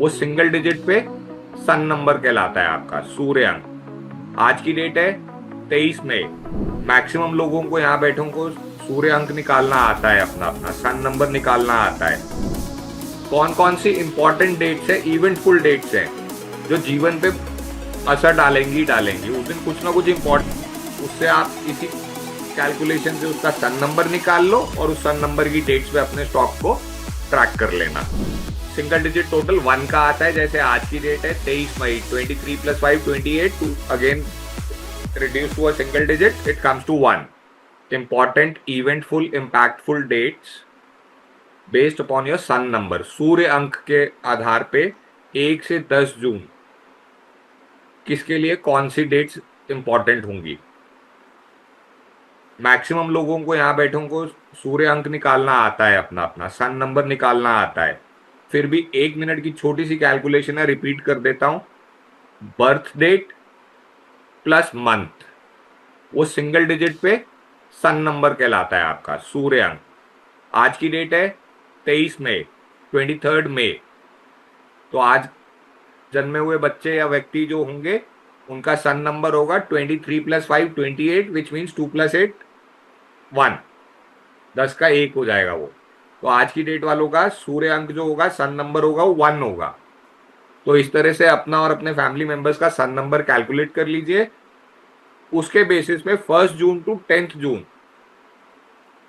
वो single digit पे सन number कहलाता है आपका सूर्य अंक। आज की डेट है 23 मई। मैक्सिमम लोगों को यहाँ बैठों को सूर्य अंक निकालना आता है, अपना अपना सन नंबर निकालना आता है। कौन कौन सी इंपॉर्टेंट डेट्स है, इवेंटफुल डेट्स हैं जो जीवन पे असर डालेंगी ही डालेंगी। उस दिन कुछ ना कुछ इंपॉर्टेंट, उससे आप इसी कैलकुलेशन से उसका सन नंबर निकाल लो और उस सन नंबर की डेट्स पे अपने स्टॉक को ट्रैक कर लेना। सिंगल डिजिट टोटल 1 का आता है, जैसे आज की डेट है 23 मई, 23 + 5 28 to again reduce to a single digit, it comes to 1. Important, eventful, impactful dates based upon your sun number. सूर्य अंक के आधार पे 1 से 10 जून किसके लिए कौन सी डेट्स इंपॉर्टेंट होंगी। मैक्सिमम लोगों को यहाँ बैठों को सूर्य अंक निकालना आता है, अपना अपना सन नंबर निकालना आता है। फिर भी 1 मिनट की छोटी सी कैलकुलेशन है, रिपीट कर देता हूं। बर्थ डेट प्लस मंथ, वो सिंगल डिजिट पे सन नंबर कहलाता है आपका सूर्य अंक। आज की डेट है 23 मई, 23 मई। तो आज जन्मे हुए बच्चे या व्यक्ति जो होंगे उनका सन नंबर होगा 23 + 5 28, विच मीन्स 2 + 8 1। 10 का 1 हो जाएगा वो। तो आज की डेट वालों का सूर्य अंक जो होगा, सन नंबर होगा, वो 1 होगा। तो इस तरह से अपना और अपने फैमिली मेंबर्स का सन नंबर कैलकुलेट कर लीजिए। उसके बेसिस पे 1 जून टू 10 जून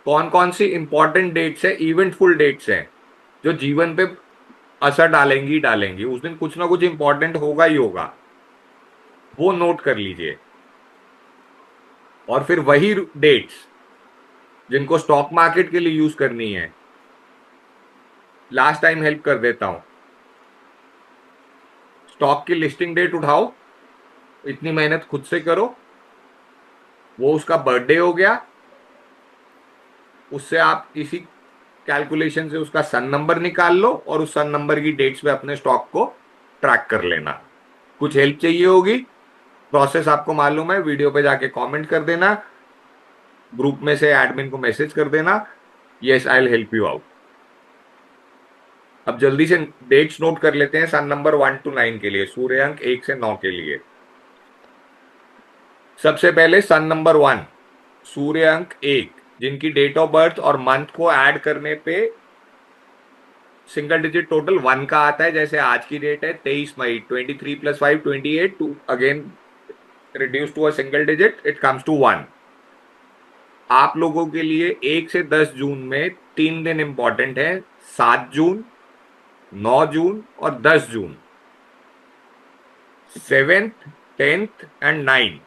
कौन कौन सी इंपॉर्टेंट डेट्स है, इवेंटफुल डेट्स हैं जो जीवन पे असर डालेंगी ही डालेंगी। उस दिन कुछ ना कुछ इंपॉर्टेंट होगा ही होगा, वो नोट कर लीजिए। और फिर वही डेट्स जिनको स्टॉक मार्केट के लिए यूज करनी है, लास्ट टाइम हेल्प कर देता हूं। स्टॉक की लिस्टिंग डेट उठाओ, इतनी मेहनत खुद से करो, वो उसका बर्थडे हो गया, उससे आप इसी कैलकुलेशन से उसका सन नंबर निकाल लो और उस सन नंबर की डेट्स पे अपने स्टॉक को ट्रैक कर लेना। कुछ हेल्प चाहिए होगी, प्रोसेस आपको मालूम है, वीडियो पे जाके कमेंट कर देना, ग्रुप में से एडमिन को मैसेज कर देना, yes I will help you out. अब जल्दी से डेट्स नोट कर लेते हैं सन नंबर 1 to 9 के लिए, सूर्य अंक 1 से 9 के लिए। सबसे पहले सन नंबर 1, सूर्य अंक 1, जिनकी डेट ऑफ बर्थ और मंथ को ऐड करने पे सिंगल डिजिट टोटल 1 का आता है, जैसे आज की डेट है 23 मई, 23 + 5 28 to again reduce to a single digit, it comes to 1। आप लोगों के लिए 1 से 10 जून में 3 दिन इंपॉर्टेंट है, 7 जून, 9 जून और 10 जून। 7th, 10th and 9th।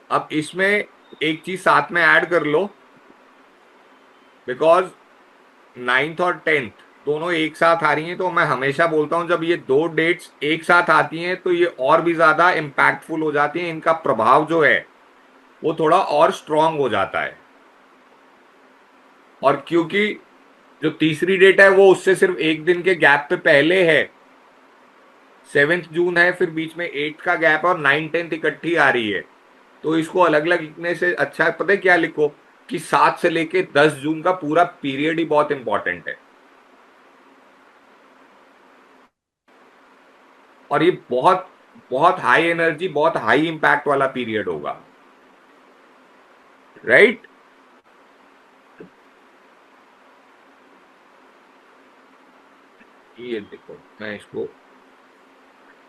अब इसमें एक चीज साथ में ऐड कर लो, बिकॉज 9th और 10th दोनों एक साथ आ रही हैं। तो मैं हमेशा बोलता हूं जब ये दो डेट्स एक साथ आती हैं तो ये और भी ज्यादा इम्पैक्टफुल हो जाती हैं, इनका प्रभाव जो है वो थोड़ा और स्ट्रांग हो जाता है। और क्योंकि जो तीसरी डेट है वो उससे सिर्फ एक दिन के गैप पे पहले है, 7th जून है, फिर बीच में 8th का गैप है और 9 10th इकट्ठी आ रही है। तो इसको अलग अलग लिखने से अच्छा है, पता है क्या लिखो, कि 7 से लेके 10 जून का पूरा पीरियड ही बहुत इंपॉर्टेंट है। और ये बहुत बहुत हाई एनर्जी, बहुत हाई इंपैक्ट वाला पीरियड होगा, राइट। ये देखो, मैं इसको,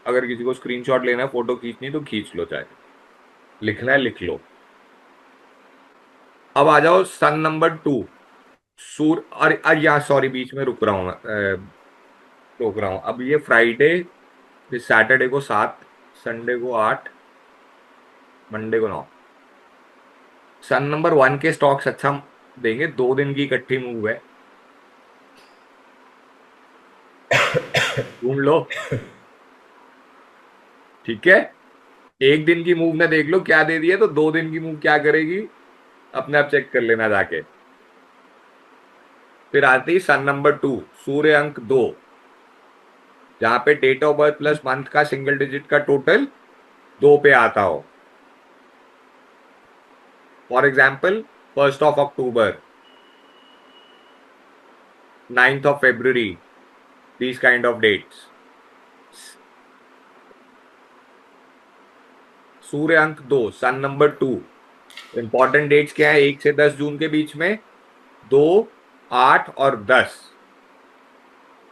अगर किसी को स्क्रीनशॉट लेना है, फोटो खींचनी तो खींच लो, चाहे लिखना है लिख लो। अब आ जाओ सन नंबर 2, सूर और या सॉरी बीच में रुक रहा हूं मैं, रोक रहा हूं। अब ये फ्राइडे, फिर सैटरडे को 7, संडे को 8, मंडे को 9। सन नंबर 1 के स्टॉक्स अच्छा देंगे, 2 दिन की इकट्ठी मूव है, ढूंढ लो, ठीक है। एक दिन की मूव में देख लो क्या दे दिया, तो 2 दिन की मूव क्या करेगी अपने आप चेक कर लेना जाके। फिर आती सन नंबर 2, सूर्य अंक 2, जहां पे date of birth plus month का सिंगल डिजिट का टोटल 2 पे आता हो। For example 1 October, 9th of February, these kind of dates. सूर्य अंक 2, सन नंबर 2। इंपॉर्टेंट डेट्स क्या है 1 से 10 जून के बीच में? 2, 8 और 10।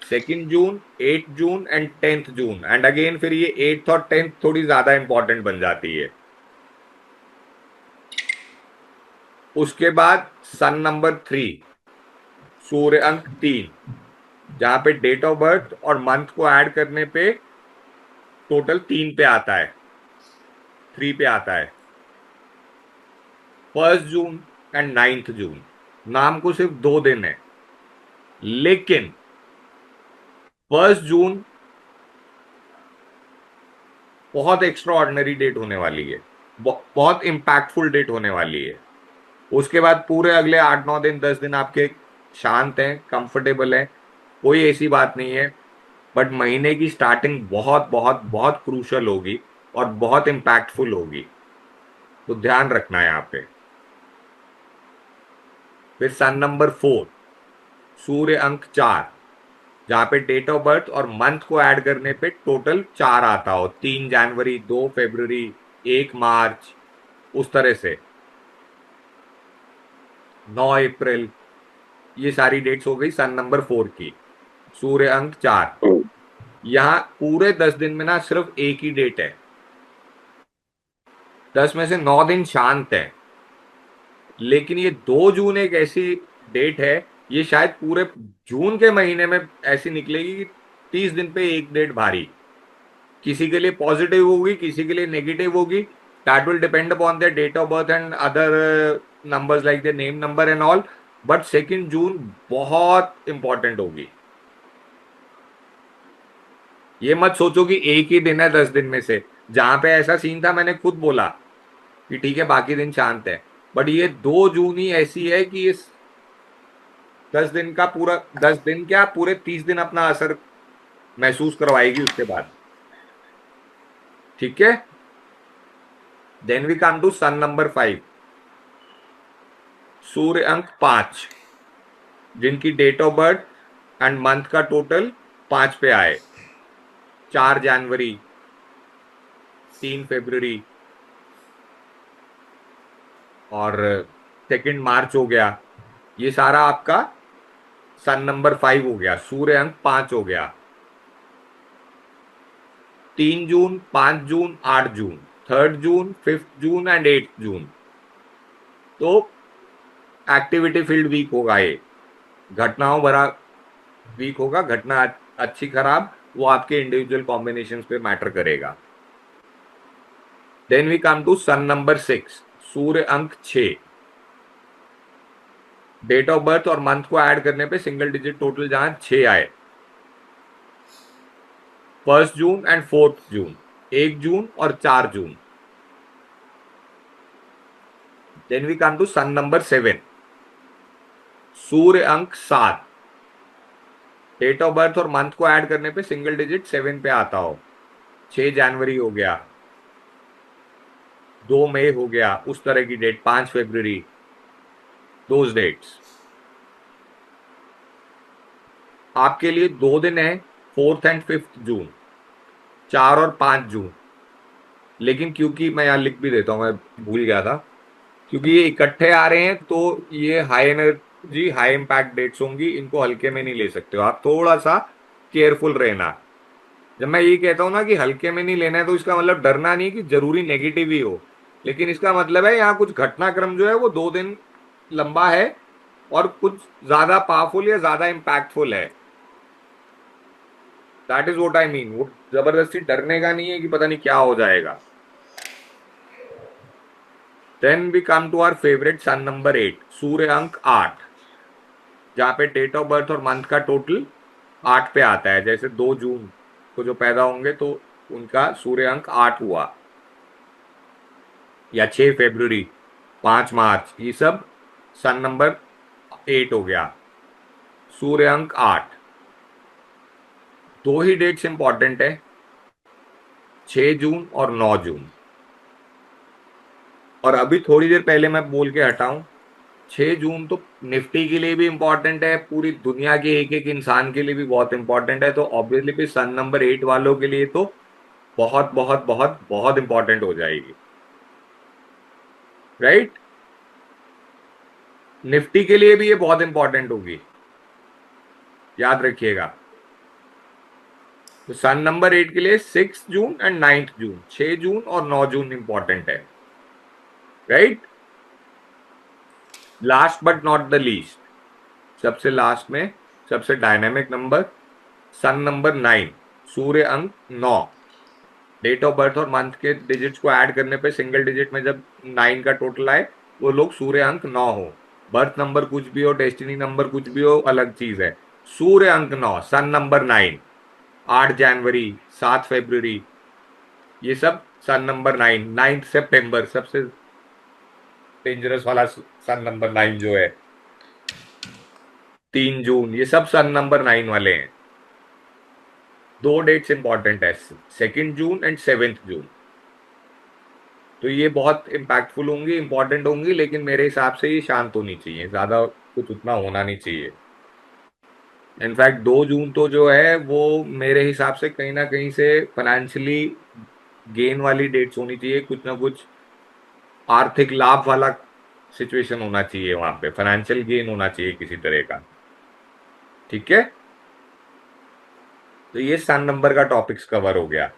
2 जून, 8 जून and 10th June. And again फिर ये 8th और 10th थोड़ी ज्यादा इंपॉर्टेंट बन जाती है। उसके बाद सन नंबर 3, सूर्य अंक 3, जहां पे डेट ऑफ बर्थ और मंथ को ऐड करने पे टोटल 3 पे आता है, 3 पे आता है। 1 जून एंड 9th जून। नाम को सिर्फ 2 दिन है, लेकिन 1 जून बहुत एक्स्ट्रा ऑर्डिनरी डेट होने वाली है, बहुत इंपैक्टफुल डेट होने वाली है। उसके बाद पूरे अगले 8 9 दिन 10 दिन आपके शांत हैं, कंफर्टेबल हैं, कोई ऐसी बात नहीं है। बट महीने की स्टार्टिंग बहुत बहुत बहुत क्रूशल होगी और बहुत इंपैक्टफुल होगी, तो ध्यान रखना है यहाँ पे। फिर सन नंबर 4, सूर्य अंक 4, जहां पे डेट ऑफ बर्थ और मंथ को ऐड करने पे टोटल 4 आता हो, 3 जनवरी, 2 फरवरी, 1 मार्च, उस तरह से 9 अप्रैल। ये सारी डेट्स हो गई सन नंबर 4 की, सूर्य अंक 4। यहाँ पूरे 10 दिन में ना सिर्फ एक ही डेट है, 10 में से 9 दिन शांत है। लेकिन ये 2 जून एक ऐसी डेट है, ये शायद पूरे जून के महीने में ऐसी निकलेगी कि 30 दिन पे एक डेट भारी, किसी के लिए पॉजिटिव होगी, किसी के लिए नेगेटिव होगी। That will depend upon their date of birth and other numbers like their name number and all. But 2 जून बहुत इंपॉर्टेंट होगी। ये मत सोचो कि एक ही दिन है 10 दिन में से, जहां पे ऐसा सीन था मैंने खुद बोला कि ठीक है बाकी दिन शांत है, बट ये 2 जून ही ऐसी है कि इस 10 दिन का पूरा, 10 दिन क्या पूरे 30 दिन अपना असर महसूस करवाएगी उसके बाद। ठीक है, then we come to sun number 5, सूर्य अंक 5, जिनकी date of birth and month का टोटल 5 पे आए। 4 जनवरी, 3 फरवरी और 2 मार्च हो गया। ये सारा आपका सन नंबर 5 हो गया, सूर्य अंक 5 हो गया। 3 जून, 5 जून, 8 जून, 3rd June, 5th June and 8th जून। तो एक्टिविटी फील्ड वीक होगा, ये घटनाओं भरा वीक होगा। घटना अच्छी खराब वो आपके इंडिविजुअल कॉम्बिनेशंस पे मैटर करेगा। Then we come to sun number 6, सूर्य अंक 6, डेट ऑफ बर्थ और मंथ को ऐड करने पे सिंगल डिजिट टोटल जहां 6 आए। 1 जून एंड 4th जून, 1 जून और 4 जून। Then we come to sun number 7, सूर्य अंक 7, डेट ऑफ बर्थ और मंथ को ऐड करने पे सिंगल डिजिट 7 पे आता हो। 6 जनवरी हो गया, 2 मई हो गया, उस तरह की डेट, 5 फरवरी, दोज डेट्स। आपके लिए 2 दिन है, 4th एंड 5th जून, 4 और 5 जून। लेकिन क्योंकि मैं यहाँ लिख भी देता हूं, मैं भूल गया था, क्योंकि ये इकट्ठे आ रहे हैं तो ये high energy high impact dates होंगी, इनको हल्के में नहीं ले सकते हो आप, थोड़ा सा केयरफुल रहना। जब मैं ये कहता हूं ना कि हल्के में नहीं लेना है, तो इसका मतलब डरना नहीं कि जरूरी नेगेटिव ही हो, लेकिन इसका मतलब है यहाँ कुछ घटनाक्रम जो है वो 2 दिन लंबा है और कुछ ज्यादा पावरफुल या ज्यादा इम्पैक्टफुल है। That is what I mean. वो जबरदस्ती डरने का नहीं है कि पता नहीं क्या हो जाएगा। Then we come to our favourite sun number 8, सूर्य अंक 8, जहां पे डेट ऑफ बर्थ और मंथ का टोटल 8 पे आता है। जैसे 2 जून को जो पैदा होंगे तो उनका सूर्य अंक 8 हुआ, या 6 फरवरी, 5 मार्च, ये सब सन नंबर 8 हो गया, सूर्य अंक 8। दो ही डेट्स इंपॉर्टेंट है, 6 जून और 9 जून। और अभी थोड़ी देर पहले मैं बोल के हटाऊं, 6 जून तो निफ्टी के लिए भी इंपॉर्टेंट है, पूरी दुनिया के एक एक इंसान के लिए भी बहुत इंपॉर्टेंट है, तो ऑब्वियसली फिर सन नंबर 8 वालों के लिए तो बहुत बहुत बहुत बहुत इंपॉर्टेंट हो जाएगी, राइट। निफ्टी के लिए भी ये बहुत इंपॉर्टेंट होगी, याद रखिएगा। तो सन नंबर 8 के लिए 6 जून एंड 9 जून, 6 जून और 9 जून इंपॉर्टेंट है, right. Last but not the least, सबसे लास्ट में सबसे डायनेमिक नंबर, सन नंबर 9, सूर्य अंक 9। डेट ऑफ बर्थ और मंथ के डिजिट्स को ऐड करने पे सिंगल डिजिट में जब 9 का टोटल आए, वो लोग सूर्य अंक 9 हो। बर्थ नंबर कुछ भी हो, डेस्टिनी नंबर कुछ भी हो, अलग चीज है। सूर्य अंक 9, सन नंबर 9, 8 जनवरी, 7 फरवरी, ये सब सन नंबर 9, 9 सितंबर सबसे डेंजरस वाला सन नंबर 9 जो है, 3 जून, ये सब सन नंबर 9 वाले हैं। दो डेट्स इंपॉर्टेंट है, 2 जून एंड 7 जून। तो ये बहुत इंपैक्टफुल होंगी, इंपॉर्टेंट होंगी, लेकिन मेरे हिसाब से ये शांत होनी चाहिए, ज्यादा कुछ उतना होना नहीं चाहिए। इनफैक्ट 2 जून तो जो है वो मेरे हिसाब से कहीं ना कहीं से फाइनेंशियली गेन वाली डेट्स होनी चाहिए, कुछ ना कुछ आर्थिक लाभ वाला सिचुएशन होना चाहिए, वहां पे फाइनेंशियल गेन होना चाहिए किसी तरह का, ठीक है। तो ये सन नंबर का टॉपिक्स कवर हो गया।